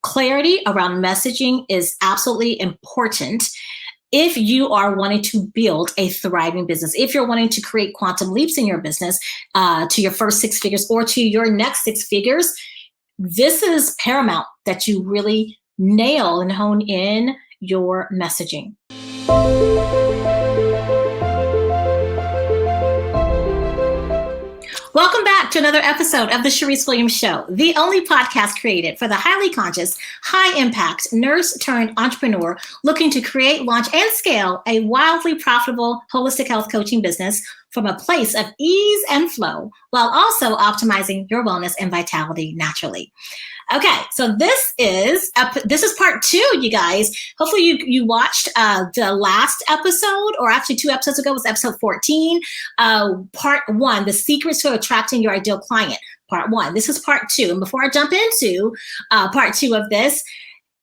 clarity around messaging is absolutely important if you are wanting to build a thriving business, if you're wanting to create quantum leaps in your business to your first 6 figures or to your next 6 figures. This is paramount that you really nail and hone in your messaging. Welcome back to another episode of the Charyse Williams Show, the only podcast created for the highly conscious, high-impact nurse turned entrepreneur looking to create, launch, and scale a wildly profitable holistic health coaching business from a place of ease and flow, while also optimizing your wellness and vitality naturally. Okay, so this is part 2, you guys. Hopefully you watched the last episode, or actually 2 episodes ago was episode 14, part 1, the secrets to attracting your ideal client, part 1. This is part 2. And before I jump into part 2 of this,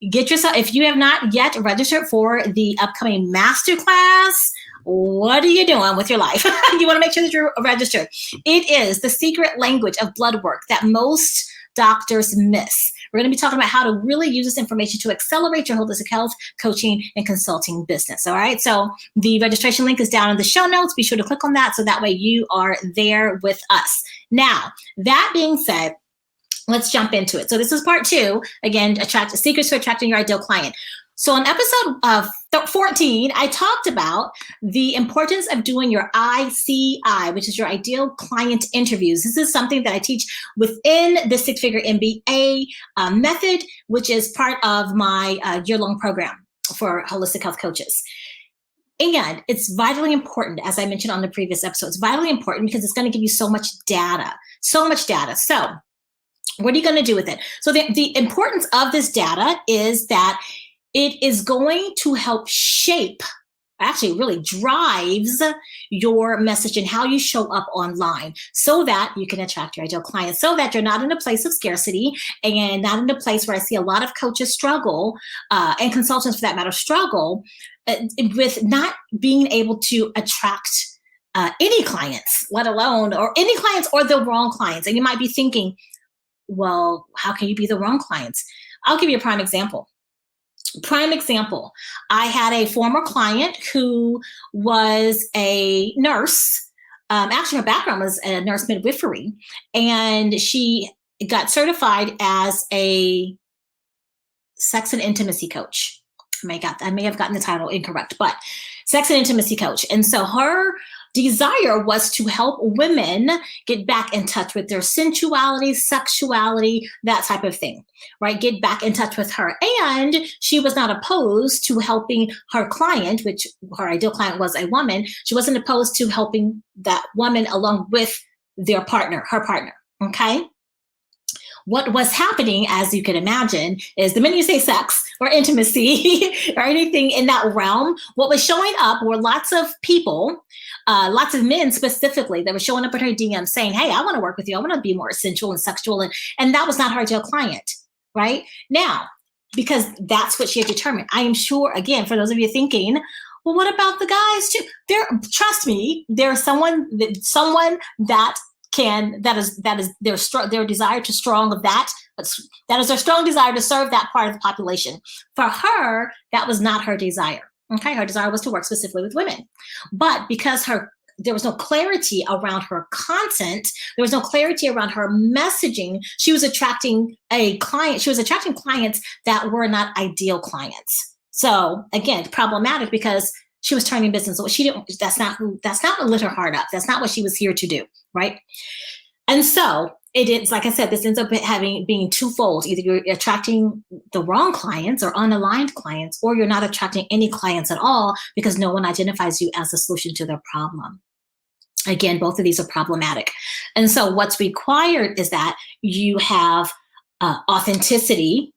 get yourself, if you have not yet registered for the upcoming Masterclass, what are you doing with your life? You want to make sure that you're registered. It is the secret language of blood work that most doctors miss. We're going to be talking about how to really use this information to accelerate your holistic health, coaching, and consulting business. All right. So the registration link is down in the show notes. Be sure to click on that so that way you are there with us. Now, that being said, let's jump into it. So this is part 2. Again, secrets to attracting your ideal client. So in episode 14, I talked about the importance of doing your ICI, which is your ideal client interviews. This is something that I teach within the 6-figure MBA method, which is part of my year-long program for holistic health coaches. And it's vitally important, as I mentioned on the previous episode, it's vitally important because it's going to give you so much data. So what are you going to do with it? So the importance of this data is that it is going to help shape, actually really drives your message and how you show up online so that you can attract your ideal clients, so that you're not in a place of scarcity and not in a place where I see a lot of coaches struggle and consultants for that matter struggle with not being able to attract any clients, let alone, or any clients or the wrong clients. And you might be thinking, well, how can you be the wrong clients? I'll give you a prime example. I had a former client who was a nurse. Actually, her background was a nurse midwifery, and she got certified as a sex and intimacy coach. I may have gotten the title incorrect, but sex and intimacy coach. And so her desire was to help women get back in touch with their sensuality, sexuality, that type of thing, right? Get back in touch with her. And she was not opposed to helping her client, which her ideal client was a woman. She wasn't opposed to helping that woman along with her partner, okay? What was happening, as you can imagine, is the minute you say sex or intimacy or anything in that realm, what was showing up were lots of people, lots of men specifically, that were showing up in her DM saying, hey, I want to work with you. I want to be more sensual and sexual. And that was not her ideal client, right? Now, because that's what she had determined. I am sure, again, for those of you thinking, well, what about the guys too? Trust me, there's someone that is their desire to strong of that is their strong desire to serve that part of the population. For her, that was not her desire. Okay, her desire was to work specifically with women, but because there was no clarity around her content, there was no clarity around her messaging, she was attracting clients that were not ideal clients. So again, problematic because she was turning business. That's not what lit her heart up. That's not what she was here to do, right? And so it's like I said, this ends up being twofold. Either you're attracting the wrong clients or unaligned clients, or you're not attracting any clients at all because no one identifies you as a solution to their problem. Again, both of these are problematic. And so what's required is that you have authenticity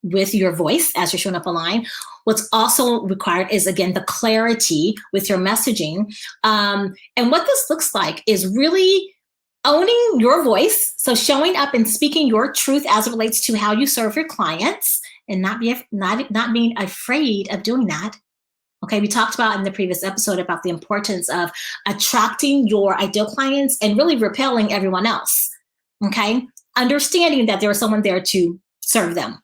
with your voice as you're showing up online. What's also required is, again, the clarity with your messaging. And what this looks like is really owning your voice. So showing up and speaking your truth as it relates to how you serve your clients and not being afraid of doing that. Okay, we talked about in the previous episode about the importance of attracting your ideal clients and really repelling everyone else. Okay, understanding that there is someone there to serve them.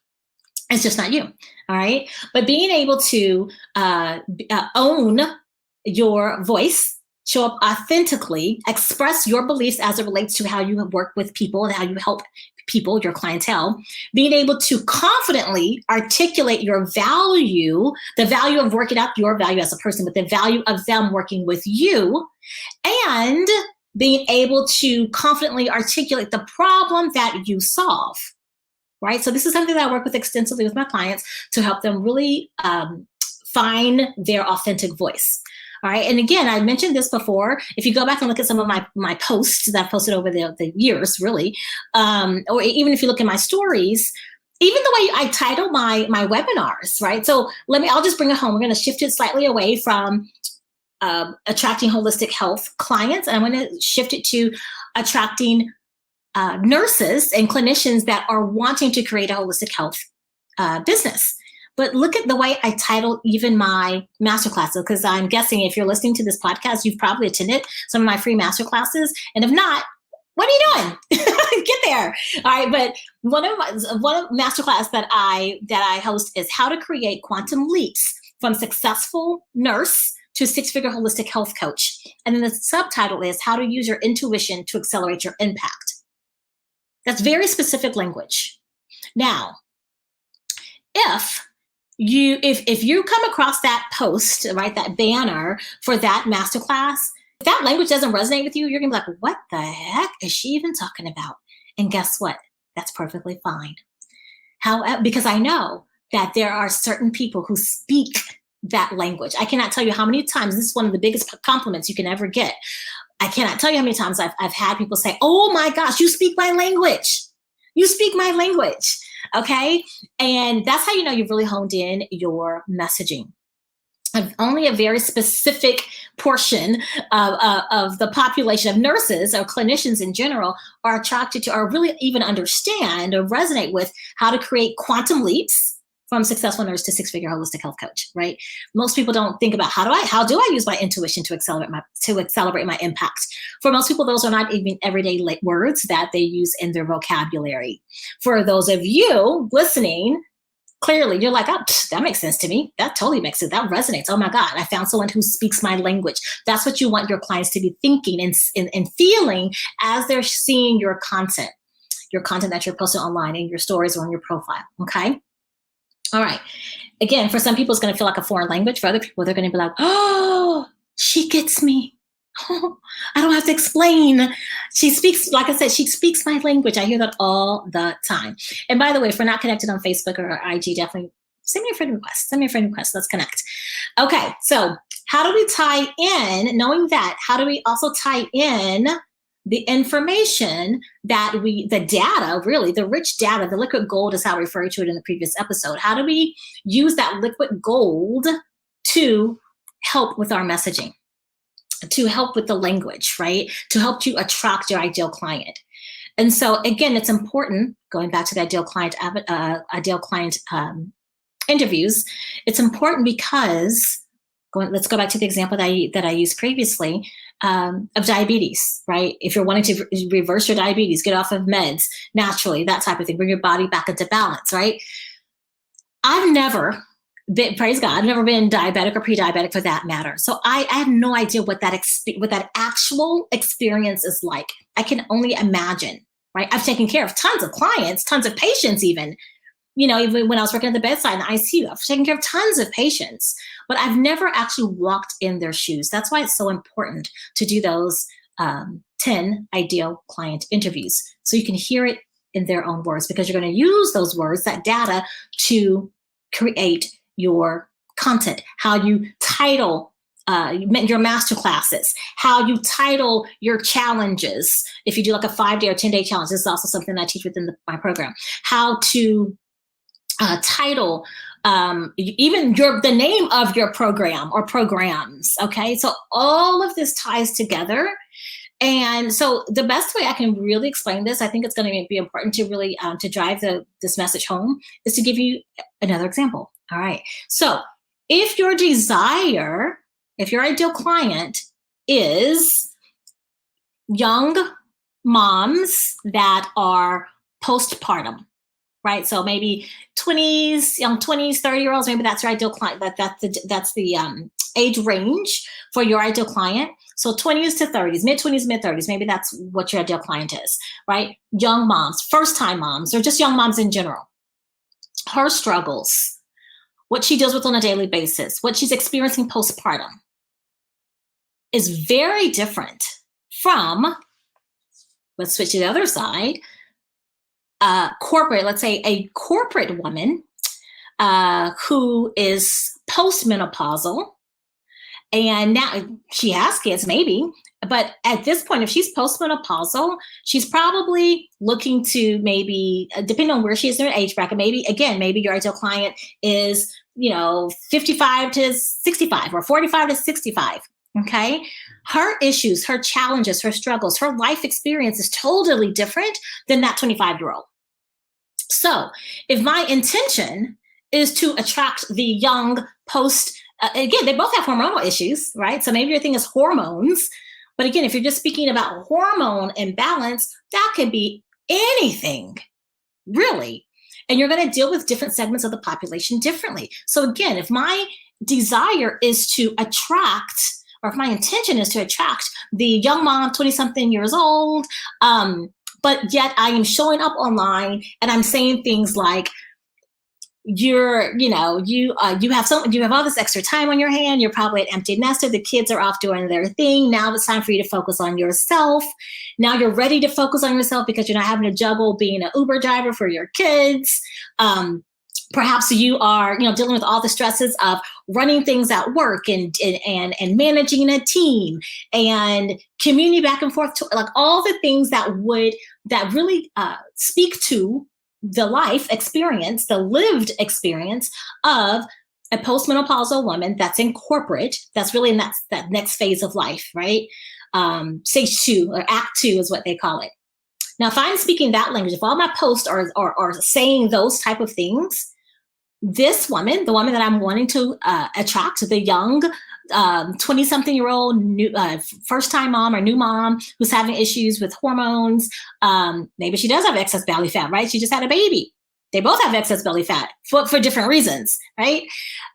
It's just not you. All right. But being able to own your voice, show up authentically, express your beliefs as it relates to how you work with people and how you help people, your clientele, being able to confidently articulate your value, the value of working out your value as a person, but the value of them working with you, and being able to confidently articulate the problem that you solve. Right. So this is something that I work with extensively with my clients to help them really find their authentic voice. All right. And again, I mentioned this before. If you go back and look at some of my posts that I've posted over the years, really, or even if you look at my stories, even the way I title my webinars, right? So I'll just bring it home. We're going to shift it slightly away from attracting holistic health clients, and I'm going to shift it to attracting nurses and clinicians that are wanting to create a holistic health business. But look at the way I title even my masterclasses, because I'm guessing if you're listening to this podcast, you've probably attended some of my free masterclasses. And if not, what are you doing? Get there. All right. But one of masterclass that I host is how to create quantum leaps from successful nurse to six-figure holistic health coach. And then the subtitle is how to use your intuition to accelerate your impact. That's very specific language. Now, if you come across that post, right, that banner for that masterclass, if that language doesn't resonate with you, you're gonna be like, what the heck is she even talking about? And guess what? That's perfectly fine. Because I know that there are certain people who speak that language. I cannot tell you how many times, this is one of the biggest compliments you can ever get. I cannot tell you how many times I've had people say, oh my gosh, you speak my language. You speak my language. Okay. And that's how you know you've really honed in your messaging. Only a very specific portion of the population of nurses or clinicians in general are attracted to, or really even understand or resonate with how to create quantum leaps from successful nurse to six-figure holistic health coach, right? Most people don't think about how do I use my intuition to accelerate my impact. For most people, those are not even everyday words that they use in their vocabulary. For those of you listening, clearly you're like, oh, that makes sense to me. That totally makes sense. That resonates. Oh my God, I found someone who speaks my language. That's what you want your clients to be thinking and feeling as they're seeing your content that you're posting online in your stories or on your profile. Okay. All right. Again, for some people, it's going to feel like a foreign language. For other people, they're going to be like, oh, she gets me. Oh, I don't have to explain. She speaks, like I said, she speaks my language. I hear that all the time. And by the way, if we're not connected on Facebook or IG, definitely send me a friend request. Let's connect. Okay. So how do we tie in, knowing that, how do we also tie in the information that the data, really, the rich data, the liquid gold is how I referred to it in the previous episode. How do we use that liquid gold to help with our messaging, to help with the language, right? To help you attract your ideal client. And so again, it's important, going back to the ideal client interviews, it's important because, let's go back to the example that I used previously, of diabetes, right? If you're wanting to reverse your diabetes, get off of meds naturally, that type of thing, bring your body back into balance, right? I've never been, praise God, I've never been diabetic or pre-diabetic for that matter. So I have no idea what that actual experience is like. I can only imagine, right? I've taken care of tons of clients, tons of patients even. Even when I was working at the bedside in the ICU, I've taken care of tons of patients, but I've never actually walked in their shoes. That's why it's so important to do those 10 ideal client interviews, so you can hear it in their own words, because you're going to use those words, that data, to create your content, how you title your master classes, how you title your challenges. If you do like a 5-day or 10-day challenge, this is also something I teach within my program, how to title even the name of your program or programs. Okay, so all of this ties together. And so the best way I can really explain this, I think it's going to be important to really to drive this message home, is to give you another example. All right, so if your ideal client is young moms that are postpartum, right? So maybe 20s, young 20s, 30-year-olds, maybe that's your ideal client. That's the age range for your ideal client. So 20s to 30s, mid 20s, mid 30s, maybe that's what your ideal client is, right? Young moms, first time moms, or just young moms in general. Her struggles, what she deals with on a daily basis, what she's experiencing postpartum is very different from, let's switch to the other side, corporate, let's say a corporate woman who is postmenopausal, and now she has kids, maybe, but at this point, if she's postmenopausal, she's probably looking to maybe, depending on where she is in her age bracket, maybe, again, maybe your ideal client is, 55 to 65 or 45 to 65. Okay. Her issues, her challenges, her struggles, her life experience is totally different than that 25-year-old. So if my intention is to attract the young again, they both have hormonal issues, right? So maybe your thing is hormones. But again, if you're just speaking about hormone imbalance, that could be anything, really. And you're going to deal with different segments of the population differently. So again, if my desire is to attract, or if my intention is to attract the young mom, 20-something years old, but yet I am showing up online and I'm saying things like, you have all this extra time on your hand. You're probably an empty nester. The kids are off doing their thing. Now it's time for you to focus on yourself. Now you're ready to focus on yourself because you're not having to juggle being an Uber driver for your kids. Perhaps you are, dealing with all the stresses of running things at work and managing a team and commuting back and forth, to, like all the things that really speak to the life experience, the lived experience of a postmenopausal woman that's in corporate, that's really in that next phase of life, right? Stage 2 or Act 2 is what they call it. Now, if I'm speaking that language, if all my posts are saying those type of things, this woman, the woman that I'm wanting to attract, the young 20-something-year-old first-time mom or new mom who's having issues with hormones. Maybe she does have excess belly fat, right? She just had a baby. They both have excess belly fat for different reasons, right?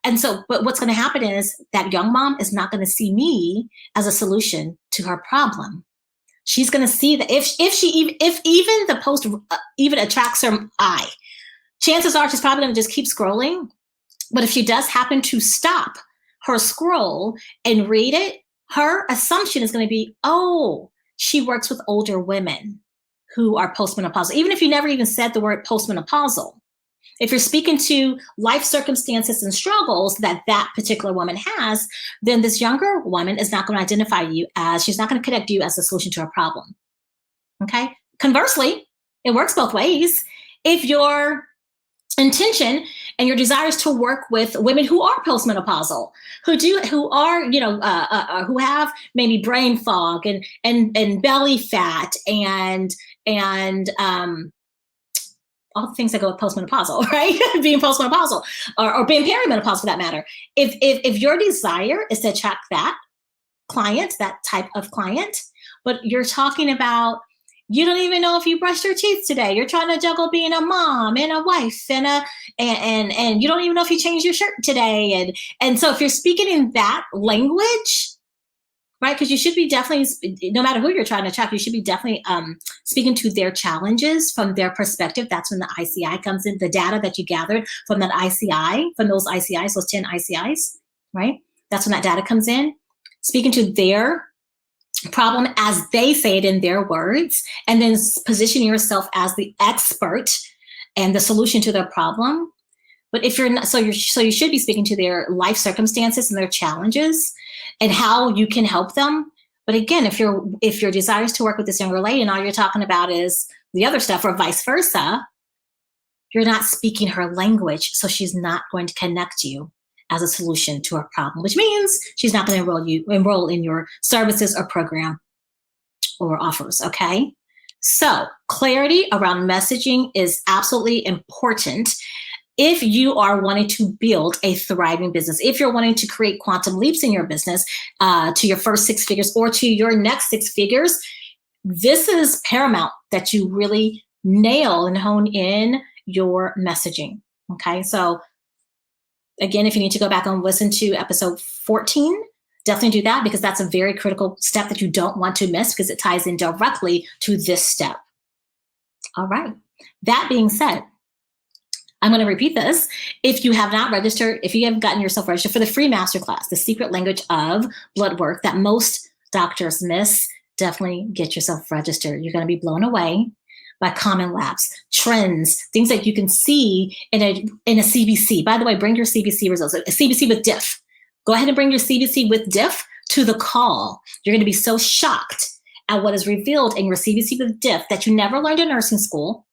And so, but what's going to happen is that young mom is not going to see me as a solution to her problem. She's going to see that if even the post even attracts her eye, chances are she's probably going to just keep scrolling. But if she does happen to stop her scroll and read it, her assumption is going to be, oh, she works with older women who are postmenopausal. Even if you never even said the word postmenopausal, if you're speaking to life circumstances and struggles that particular woman has, then this younger woman is not going to identify you as, she's not going to connect you as a solution to a problem. Okay. Conversely, it works both ways. If your intention and your desire is to work with women who are postmenopausal, who have maybe brain fog and belly fat and all the things that go with postmenopausal, right? Being postmenopausal or being perimenopausal for that matter. If your desire is to attract that client, that type of client, but you're talking about, you don't even know if you brushed your teeth today. You're trying to juggle being a mom and a wife and you don't even know if you changed your shirt today. And so if you're speaking in that language, right? Because you should be definitely, no matter who you're trying to attract, you should be definitely speaking to their challenges from their perspective. That's when the ICI comes in, the data that you gathered from that ICI, from those ICIs, those 10 ICIs, right? That's when that data comes in. Speaking to their problem as they say it in their words, and then positioning yourself as the expert and the solution to their problem. But if you're not, so you should be speaking to their life circumstances and their challenges and how you can help them. But again, if your desire is to work with this younger lady and all you're talking about is the other stuff or vice versa, you're not speaking her language, so she's not going to connect you as a solution to her problem, which means she's not going to enroll in your services or program or offers, okay? So clarity around messaging is absolutely important if you are wanting to build a thriving business, if you're wanting to create quantum leaps in your business to your first 6 figures or to your next 6 figures. This is paramount that you really nail and hone in your messaging. Okay. So again, if you need to go back and listen to episode 14, definitely do that, because that's a very critical step that you don't want to miss, because it ties in directly to this step. All right. That being said, I'm going to repeat this. If you have not registered, if you haven't gotten yourself registered for the free masterclass, The Secret Language of Blood Work, that most doctors miss, definitely get yourself registered. You're going to be blown away by common lapse, trends, things that you can see in a CBC. By the way, bring your CBC results, a CBC with diff. Go ahead and bring your CBC with diff to the call. You're going to be so shocked at what is revealed in your CBC with diff that you never learned in nursing school,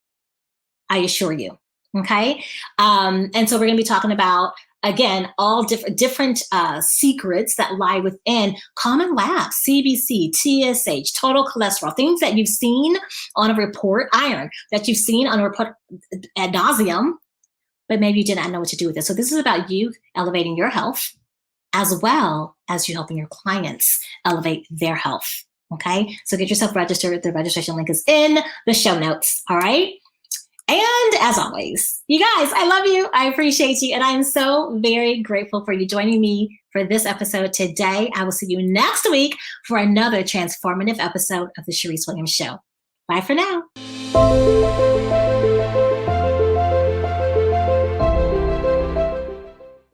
I assure you. Okay. And so we're going to be talking about, again, all different secrets that lie within common labs, CBC, TSH, total cholesterol, things that you've seen on a report, iron, that you've seen on a report ad nauseum, but maybe you did not know what to do with it. So this is about you elevating your health, as well as you helping your clients elevate their health. Okay. So get yourself registered. The registration link is in the show notes. All right. And as always, you guys, I love you. I appreciate you. And I am so very grateful for you joining me for this episode today. I will see you next week for another transformative episode of the Charyse Williams Show. Bye for now.